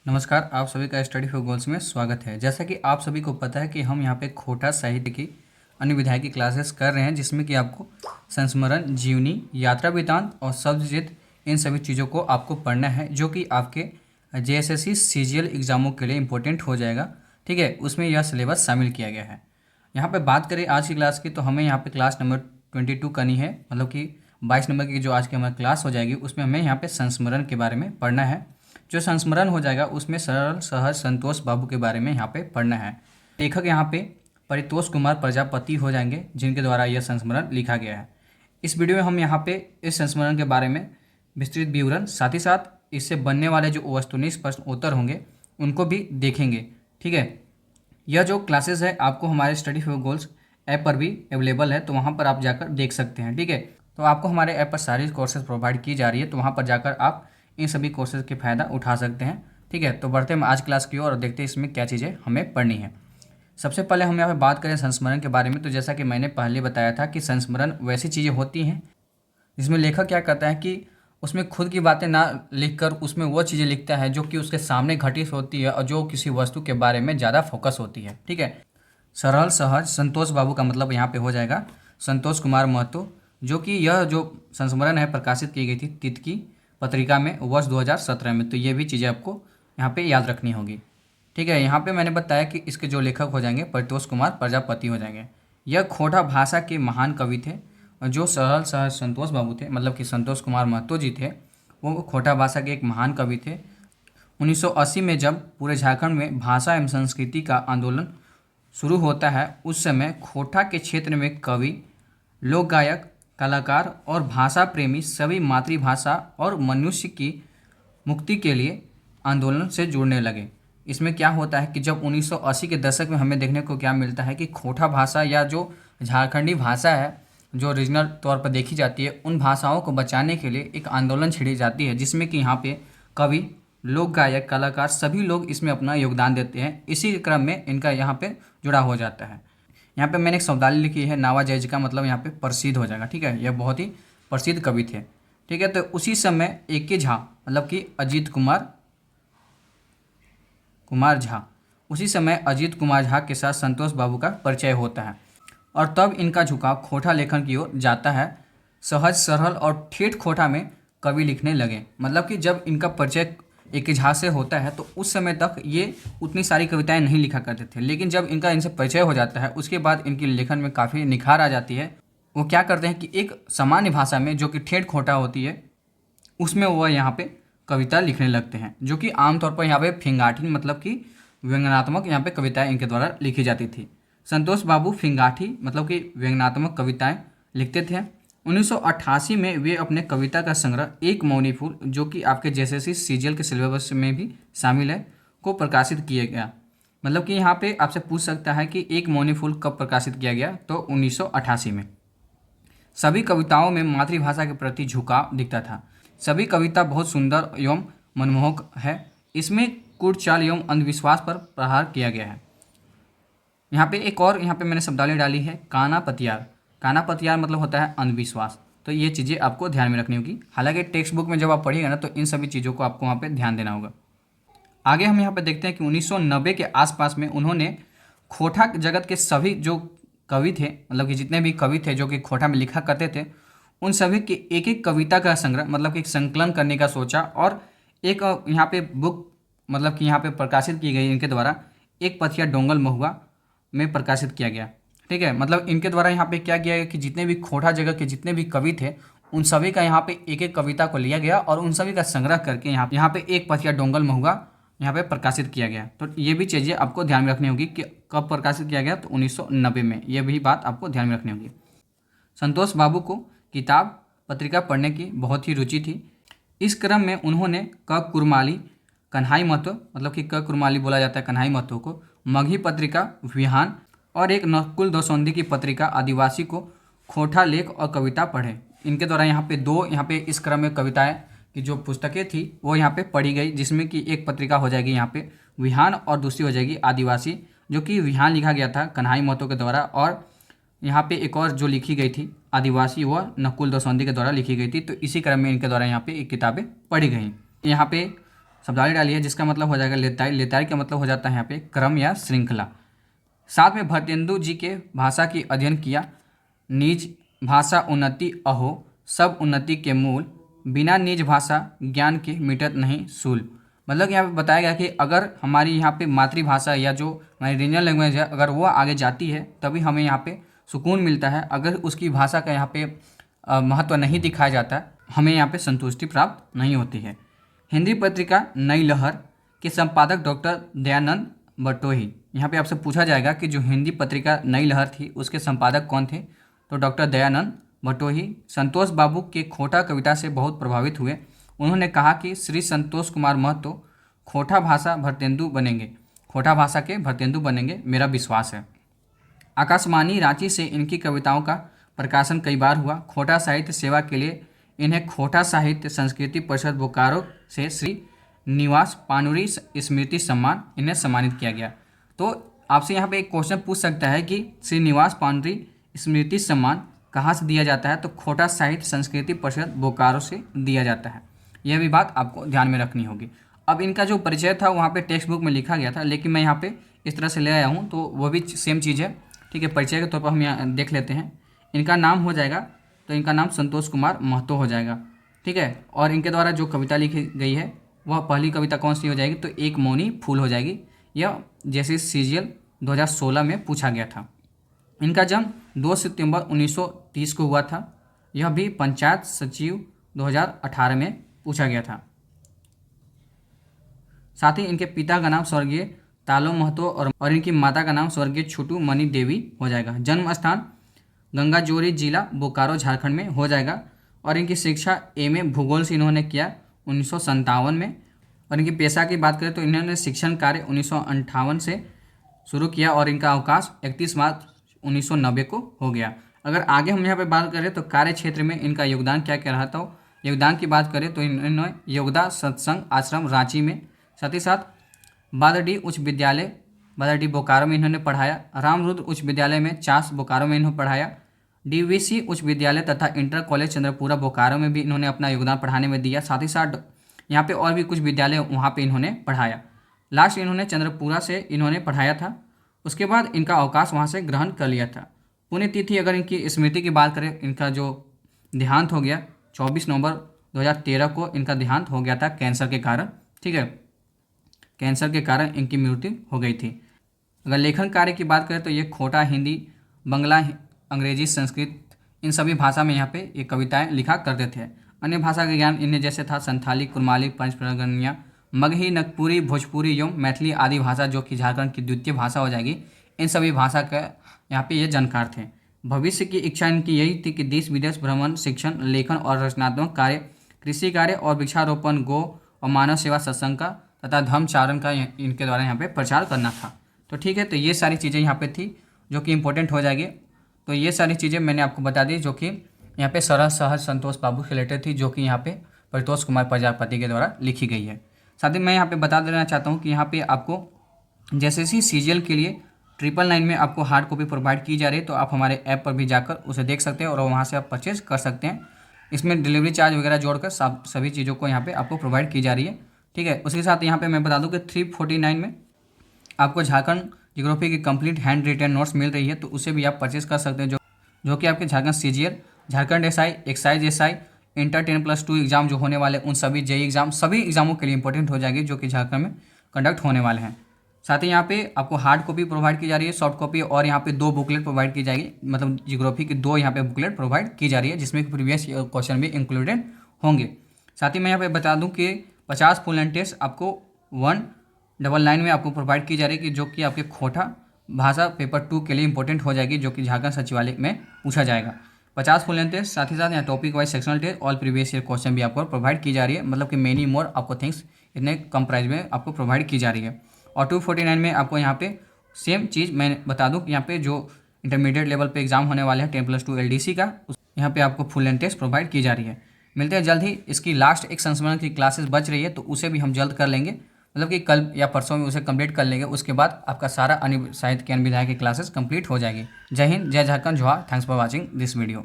नमस्कार, आप सभी का स्टडी फॉर गोल्स में स्वागत है। जैसा कि आप सभी को पता है कि हम यहाँ पे खोटा साहित्य की अन्य विधायी की क्लासेस कर रहे हैं, जिसमें कि आपको संस्मरण, जीवनी, यात्रा वृत्तांत और शब्दचित्र इन सभी चीज़ों को आपको पढ़ना है, जो कि आपके जेएसएससी सीजीएल एग्जामों के लिए इम्पोर्टेंट हो जाएगा। ठीक है, उसमें यह सिलेबस शामिल किया गया है। यहाँ पे बात करें आज की क्लास की, तो हमें यहाँ पे क्लास नंबर 22 करनी है, मतलब कि 22 नंबर की जो आज की हमारी क्लास हो जाएगी, उसमें हमें यहाँ पे संस्मरण के बारे में पढ़ना है। जो संस्मरण हो जाएगा उसमें सरल सहज संतोष बाबू के बारे में यहाँ पे पढ़ना है। लेखक यहाँ पे परितोष कुमार प्रजापति हो जाएंगे, जिनके द्वारा यह संस्मरण लिखा गया है। इस वीडियो में हम यहाँ पे इस संस्मरण के बारे में विस्तृत विवरण, साथ ही साथ इससे बनने वाले जो वस्तुनिष्ठ प्रश्न उत्तर होंगे उनको भी देखेंगे। ठीक है, यह जो क्लासेस है आपको हमारे स्टडी फॉर गोल्स ऐप पर भी अवेलेबल है, तो वहाँ पर आप जाकर देख सकते हैं। ठीक है, तो आपको हमारे ऐप पर सारी कोर्सेज प्रोवाइड की जा रही है, तो वहाँ पर जाकर आप इन सभी कोर्सेज के फ़ायदा उठा सकते हैं। ठीक है, तो बढ़ते हैं आज क्लास की ओर और देखते हैं इसमें क्या चीज़ें हमें पढ़नी है। सबसे पहले हम यहाँ पे बात करें संस्मरण के बारे में, तो जैसा कि मैंने पहले बताया था कि संस्मरण वैसी चीज़ें होती हैं जिसमें लेखक क्या करता है कि उसमें खुद की बातें ना लिखकर उसमें वो चीज़ें लिखता है जो कि उसके सामने घटित होती है और जो किसी वस्तु के बारे में ज़्यादा फोकस होती है। ठीक है, सरल सहज संतोष बाबू का मतलब यहाँ पे हो जाएगा संतोष कुमार महतो, जो कि यह जो संस्मरण है प्रकाशित की गई थी तितकी पत्रिका में वर्ष 2017 में। तो ये भी चीज़ें आपको यहाँ पे याद रखनी होगी। ठीक है, यहाँ पे मैंने बताया कि इसके जो लेखक हो जाएंगे परितोष कुमार प्रजापति हो जाएंगे। यह खोटा भाषा के महान कवि थे, और जो सरल सहज संतोष बाबू थे, मतलब कि संतोष कुमार महतो जी थे, वो खोटा भाषा के एक महान कवि थे। 1980 में जब पूरे झारखंड में भाषा एवं संस्कृति का आंदोलन शुरू होता है, उस समय खोटा के क्षेत्र में कवि, लोक गायक, कलाकार और भाषा प्रेमी सभी मातृभाषा और मनुष्य की मुक्ति के लिए आंदोलन से जुड़ने लगे। इसमें क्या होता है कि जब 1980 के दशक में हमें देखने को क्या मिलता है कि खोटा भाषा या जो झारखंडी भाषा है, जो रीजनल तौर पर देखी जाती है, उन भाषाओं को बचाने के लिए एक आंदोलन छिड़ी जाती है, जिसमें कि यहाँ पे कवि, लोक गायक, कलाकार सभी लोग इसमें अपना योगदान देते हैं। इसी क्रम में इनका यहाँ पे जुड़ा हो जाता है। यहाँ पे मैंने एक शब्दावली लिखी है नावाजैज का मतलब यहाँ पे प्रसिद्ध हो जाएगा। ठीक है, यह बहुत ही प्रसिद्ध कवि थे। ठीक है, तो उसी समय ए.के. झा मतलब कि अजीत कुमार झा, उसी समय अजीत कुमार झा के साथ संतोष बाबू का परिचय होता है, और तब इनका झुकाव खोटा लेखन की ओर जाता है। सहज सरल और ठेठ खोटा में कवि लिखने लगे। मतलब कि जब इनका परिचय ए.के. झा से होता है तो उस समय तक ये उतनी सारी कविताएं नहीं लिखा करते थे, लेकिन जब इनका इनसे परिचय हो जाता है उसके बाद इनकी लेखन में काफ़ी निखार आ जाती है। वो क्या करते हैं कि एक सामान्य भाषा में जो कि ठेठ खोटा होती है, उसमें वह यहाँ पे कविता लिखने लगते हैं, जो कि आमतौर पर यहाँ पे फिंगाठी मतलब कि व्यंग्यात्मक यहाँ पे कविताएं इनके द्वारा लिखी जाती थी। संतोष बाबू फिंगाठी मतलब कि व्यंग्यात्मक कविताएं लिखते थे। 1988 में वे अपने कविता का संग्रह एक मौनी फूल, जो कि आपके जेएसएससी सीजीएल के सिलेबस में भी शामिल है, को प्रकाशित किया गया। मतलब कि यहाँ पे आपसे पूछ सकता है कि एक मौनी फूल कब प्रकाशित किया गया, तो 1988 में। सभी कविताओं में मातृभाषा के प्रति झुकाव दिखता था। सभी कविता बहुत सुंदर एवं मनमोहक है। इसमें कूट चाल एवं अंधविश्वास पर प्रहार किया गया है। यहाँ पे एक और यहाँ पे मैंने शब्दावली डाली है काना पतियार। काना पतियार मतलब होता है अंधविश्वास। तो ये चीज़ें आपको ध्यान में रखनी होगी। हालांकि टेक्स्ट बुक में जब आप पढ़िएगा ना, तो इन सभी चीज़ों को आपको वहाँ पे ध्यान देना होगा। आगे हम यहाँ पे देखते हैं कि 1990 के आसपास में उन्होंने खोटा जगत के सभी जो कवि थे, मतलब कि जितने भी कवि थे जो कि खोटा में लिखा करते थे, उन सभी की एक एक कविता का संग्रह मतलब कि एक संकलन करने का सोचा, और एक यहाँ पे बुक मतलब कि यहाँ पे प्रकाशित की गई इनके द्वारा, एक पथिया डोंगल महुआ में प्रकाशित किया गया। ठीक है, मतलब इनके द्वारा यहाँ पे क्या किया गया कि जितने भी खोटा जगह के जितने भी कवि थे, उन सभी का यहाँ पे एक एक कविता को लिया गया और उन सभी का संग्रह करके यहाँ पे एक पथिया डोंगल महुआ यहाँ पे प्रकाशित किया गया। तो ये भी चीज़ें आपको ध्यान में रखनी होगी कि कब प्रकाशित किया गया, तो 1990 में। ये भी बात आपको ध्यान में रखनी होगी। संतोष बाबू को किताब पत्रिका पढ़ने की बहुत ही रुचि थी। इस क्रम में उन्होंने क कुरमाली कन्हाई महतो, मतलब कि क कुरमाली बोला जाता है कन्हाई महतो को, मगही पत्रिका विहान और एक नकुल दोसौंदी की पत्रिका आदिवासी को खोटा लेख और कविता पढ़े। इनके द्वारा यहाँ पे इस क्रम में कविताएं की जो पुस्तकें थी वो यहाँ पे पढ़ी गई, जिसमें कि एक पत्रिका हो जाएगी यहाँ पे विहान और दूसरी हो जाएगी आदिवासी, जो कि विहान लिखा गया था कन्हाई महतो के द्वारा, और यहाँ पे एक और जो लिखी गई थी आदिवासी वह नकुल दोसौंदी के द्वारा लिखी गई थी। तो इसी क्रम में इनके द्वारा यहाँ पे एक किताबें पढ़ी गई। यहाँ पे शब्दावली डाली है जिसका मतलब हो जाएगा लेताई। लेताई का मतलब हो जाता है यहाँ पे क्रम या श्रृंखला। साथ में भरतेंदु जी के भाषा की अध्ययन किया। निज भाषा उन्नति अहो, सब उन्नति के मूल, बिना निज भाषा ज्ञान के मिटत नहीं सूल। मतलब यहाँ पे बताया गया कि अगर हमारी यहाँ पे मातृभाषा या जो हमारी रीजनल लैंग्वेज है अगर वो आगे जाती है तभी हमें यहाँ पे सुकून मिलता है। अगर उसकी भाषा का यहाँ पे महत्व नहीं दिखाया जाता हमें यहाँ पे संतुष्टि प्राप्त नहीं होती है। हिंदी पत्रिका नई लहर के संपादक डॉक्टर दयानंद बटोही। यहाँ पे आपसे पूछा जाएगा कि जो हिंदी पत्रिका नई लहर थी उसके संपादक कौन थे, तो डॉक्टर दयानंद बटोही संतोष बाबू के खोटा कविता से बहुत प्रभावित हुए। उन्होंने कहा कि श्री संतोष कुमार महतो खोटा भाषा भरतेंदु बनेंगे, खोटा भाषा के भरतेंदु बनेंगे, मेरा विश्वास है। आकाशवाणी रांची से इनकी कविताओं का प्रकाशन कई बार हुआ। खोटा साहित्य सेवा के लिए इन्हें खोटा साहित्य संस्कृति परिषद बोकारो से श्री निवास पानुरी स्मृति सम्मान इन्हें सम्मानित किया गया। तो आपसे यहाँ पे एक क्वेश्चन पूछ सकता है कि श्री निवास पानुरी स्मृति सम्मान कहाँ से दिया जाता है, तो खोटा साहित्य संस्कृति परिषद बोकारो से दिया जाता है। यह भी बात आपको ध्यान में रखनी होगी। अब इनका जो परिचय था वहाँ पे टेक्स्ट बुक में लिखा गया था, लेकिन मैं यहाँ पे इस तरह से ले आया हूँ तो वो भी सेम चीज़ है। ठीक है, परिचय के तौर पर हम यहाँ देख लेते हैं। इनका नाम हो जाएगा तो इनका नाम संतोष कुमार महतो हो जाएगा। ठीक है, और इनके द्वारा जो कविता लिखी गई है वह पहली कविता कौन सी हो जाएगी, तो एक मौनी फूल हो जाएगी। यह जैसे सीजीएल 2016 में पूछा गया था। इनका जन्म 2 सितंबर 1930 को हुआ था। यह भी पंचायत सचिव 2018 में पूछा गया था। साथ ही इनके पिता का नाम स्वर्गीय तालो महतो और इनकी माता का नाम स्वर्गीय छोटू मणि देवी हो जाएगा। जन्म स्थान गंगाजोरी जिला बोकारो झारखंड में हो जाएगा। और इनकी शिक्षा एमए भूगोल से इन्होंने किया 1957 में। और इनकी पेशा की बात करें तो इन्होंने शिक्षण कार्य 1958 से शुरू किया और इनका अवकाश 31 मार्च 1990 को हो गया। अगर आगे हम यहाँ पे बात करें तो कार्य क्षेत्र में इनका योगदान क्या क्या रहा था, योगदान की बात करें तो इन्होंने योगदा सत्संग आश्रम रांची में, साथ ही साथ बादडी उच्च विद्यालय बादडी बोकारो में इन्होंने पढ़ाया। रामरुद्र उच्च विद्यालय में चास बोकारो में इन्होंने पढ़ाया। डीवीसी उच्च विद्यालय तथा इंटर कॉलेज चंद्रपुरा बोकारो में भी इन्होंने अपना योगदान पढ़ाने में दिया। साथ ही साथ यहाँ पे और भी कुछ विद्यालय वहाँ पे इन्होंने पढ़ाया। लास्ट इन्होंने चंद्रपुरा से इन्होंने पढ़ाया था। उसके बाद इनका अवकाश वहाँ से ग्रहण कर लिया था। पुण्यतिथि अगर इनकी स्मृति की बात करें, इनका जो देहांत हो गया 24 नवंबर 2013 को इनका देहांत हो गया था कैंसर के कारण। ठीक है, कैंसर के कारण इनकी मृत्यु हो गई थी। अगर लेखन कार्य की बात करें तो ये खोटा हिंदी, बंगला, अंग्रेजी, संस्कृत इन सभी भाषा में यहाँ पे ये कविताएं लिखा करते थे। अन्य भाषा का ज्ञान इन्हें जैसे था संथाली, कुरमाली, पंचप्रगनिया, मगही, नगपुरी, भोजपुरी एवं मैथिली आदि भाषा जो कि झारखंड की द्वितीय भाषा हो जाएगी, इन सभी भाषा का यहाँ पे ये जानकार थे। भविष्य की इच्छा इनकी यही थी कि देश विदेश भ्रमण, शिक्षण, लेखन और रचनात्मक कार्य, कृषि कार्य और वृक्षारोपण, गो और मानव सेवा, सत्संग का तथा धर्मचारण का इनके द्वारा यहाँ पे प्रचार करना था। तो ठीक है, तो ये सारी चीज़ें यहाँ पे थी जो कि इम्पोर्टेंट हो जाएगी। तो ये सारी चीज़ें मैंने आपको बता दी जो कि यहाँ पे सरल सहज संतोष बाबू से रिलेटेड थी, जो कि यहाँ पे परितोष कुमार प्रजापति के द्वारा लिखी गई है। साथ ही मैं यहाँ पे बता देना चाहता हूँ कि यहाँ पे आपको जैसे सीजीएल के लिए 999 में आपको हार्ड कॉपी प्रोवाइड की जा रही है, तो आप हमारे ऐप पर भी जाकर उसे देख सकते हैं और वहाँ से आप परचेज कर सकते हैं। इसमें डिलीवरी चार्ज वगैरह जोड़कर सभी चीज़ों को यहाँ पे आपको प्रोवाइड की जा रही है। ठीक है, उसके साथ यहाँ पे मैं बता दूँ कि 349 में आपको झारखंड जियोग्राफी की कंप्लीट हैंड रिटन नोट्स मिल रही है, तो उसे भी आप परचेज कर सकते हैं, जो कि आपके Jharkhand CGL, Jharkhand SI, excise SI, inter 10+2 exam जो होने वाले उन सभी जेई एग्जाम, सभी एग्जामों के लिए इंपॉर्टेंट हो जाएगी जो कि झारखंड में कंडक्ट होने वाले हैं। साथ ही यहाँ पे आपको हार्ड कॉपी प्रोवाइड की जा रही है, सॉफ्ट कॉपी, और यहाँ पे 2 बुकलेट प्रोवाइड की जाएगी, मतलब जियोग्राफी की 2 यहाँ पे बुकलेट प्रोवाइड की जा रही है जिसमें प्रीवियस क्वेश्चन भी इंक्लूडेड होंगे। साथ ही मैं यहाँ पे बता दूँ कि 50 फुल एंड टेस्ट आपको 199 में आपको प्रोवाइड की जा रही है, कि जो कि आपके खोटा भाषा पेपर 2 के लिए इंपॉर्टेंट हो जाएगी, जो कि झारखंड सचिवालय में पूछा जाएगा। 50 फुल एंड टेस्ट, साथ ही साथ यहाँ topic wise sectional test, all previous year question भी आपको प्रोवाइड की जा रही है, मतलब कि मेनी मोर आपको थिंग्स इतने कम प्राइस में आपको प्रोवाइड की जा रही है। और 249 में आपको यहाँ पे सेम चीज़ मैं बता दूँ कि यहाँ पे जो इंटरमीडिएट लेवल पे एग्जाम होने वाले हैं 10+2 LDC का, यहाँ पे आपको फुल एंड टेस्ट प्रोवाइड की जा रही है। मिलते हैं जल्द ही। इसकी लास्ट एक संस्मरण की क्लासेस बच रही है, तो उसे भी हम जल्द कर लेंगे, मतलब कि कल या परसों में उसे कंप्लीट कर लेंगे। उसके बाद आपका सारा साहित्य के विधायक की क्लासेस कंप्लीट हो जाएगी। जय हिंद, जय झारखंड, जोहार। Thanks for watching this video.